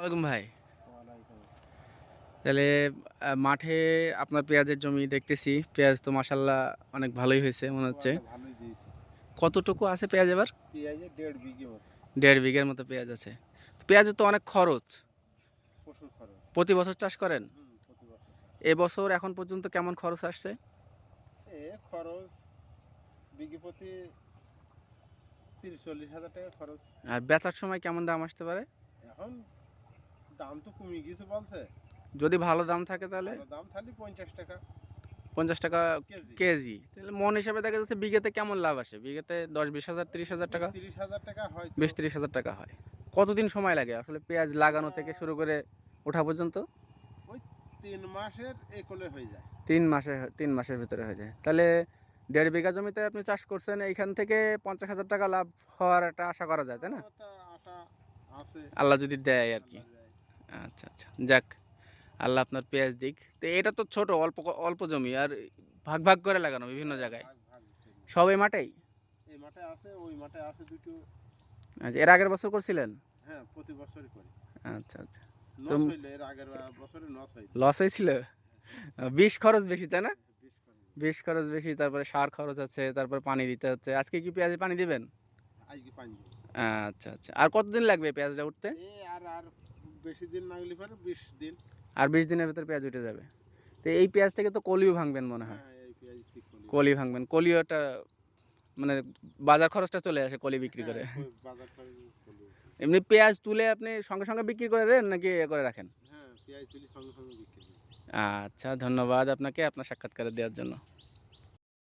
ওয়ালাইকুম ভাই। তাহলে মাঠে আপনার পেঁয়াজের জমি দেখতেছি। পেঁয়াজ তো মাশাআল্লাহ অনেক ভালোই হয়েছে মনে হচ্ছে। ভালোই দিয়েছে। কতটুকু আছে পেঁয়াজ এবার? পেঁয়াজের 1.5 বিঘে মতো। 1.5 বিঘার মতো পেঁয়াজ আছে। পেঁয়াজের তো অনেক খরচ। প্রচুর খরচ। প্রতি বছর চাষ করেন? প্রতি বছর। এবছর এখন পর্যন্ত কেমন খরচ আসছে? খরচ বিঘে প্রতি 30-40 হাজার টাকা খরচ। আর বেচার সময় কেমন দাম আসতে পারে? এখন দাম তো কমে গেছে বলছে। যদি ভালো দাম থাকে তাহলে? ভালো দাম থাকলে 50 টাকা 50 টাকা কেজি। কেজি। তাহলে মন হিসাবে দেখা যাচ্ছে বিঘাতে কেমন লাভ আসে? বিঘাতে 10-20 হাজার 30 হাজার টাকা? 30 হাজার টাকা হয়তো। 20-30 হাজার টাকা হয়। কতদিন সময় লাগে আসলে পেঁয়াজ লাগানো থেকে শুরু করে ওঠা পর্যন্ত? ওই 3 মাসের একলে হয়ে যায়। 3 মাসের ভিতরে হয়ে যায়। তাহলে 1.5 বিঘা জমিতে আপনি চাষ করছেন, এইখান থেকে 50 হাজার টাকা লাভ হওয়ার একটা আশা করা যায়, তাই না? একটা আশা আছে। আল্লাহ যদি দেয় আর কি। আল্লাহ দেয়। আচ্ছা আচ্ছা, যাক, আল্লাহ আপনার পেঁয়াজ দিক। তো এটা তো ছোট, অল্প অল্প জমি, আর ভাগ ভাগ করে লাগানো বিভিন্ন জায়গায়। ভাগ ভাগ করে। সব এই মাঠেই? এই মাঠে আছে, ওই মাঠে আছে দুটো। আচ্ছা, এর আগের বছর করছিলেন? হ্যাঁ, প্রতি বছরই করি। আচ্ছা আচ্ছা। তো লস হইলে এর আগের বছরে লস হইতো। লস হয়েছিল? বিষ খরচ বেশি, তাই না? বেশ করি। বিষ খরচ বেশি, তারপরে সার খরচ আছে, তারপরে পানি দিতে হচ্ছে। আজকে কি পেঁয়াজে পানি দিবেন? আজকে পানি দেব। আচ্ছা আচ্ছা। আর কতদিন লাগবে পেঁয়াজটা উঠতে? আর বেশি দিন না গেলে পরে 20 দিন। আর 20 দিনের ভিতর পেঁয়াজ উঠে যাবে। তো এই পেঁয়াজ থেকে তো কলিও ভাঙবেন মনে হয়। হ্যাঁ, এই পেঁয়াজ ঠিক করি। কলি ভাঙবেন, কলিওটা মানে বাজার খরচটা চলে আসে কলি বিক্রি করে। হ্যাঁ, বাজার করে কলি। এমনি পেঁয়াজ তুলে আপনি সঙ্গে সঙ্গে বিক্রি করে দেন নাকি এ করে রাখেন? হ্যাঁ, পেঁয়াজ তুলি সঙ্গে সঙ্গে বিক্রি করি। আচ্ছা, ধন্যবাদ আপনাকে আপনার সাক্ষাৎকার দেওয়ার জন্য।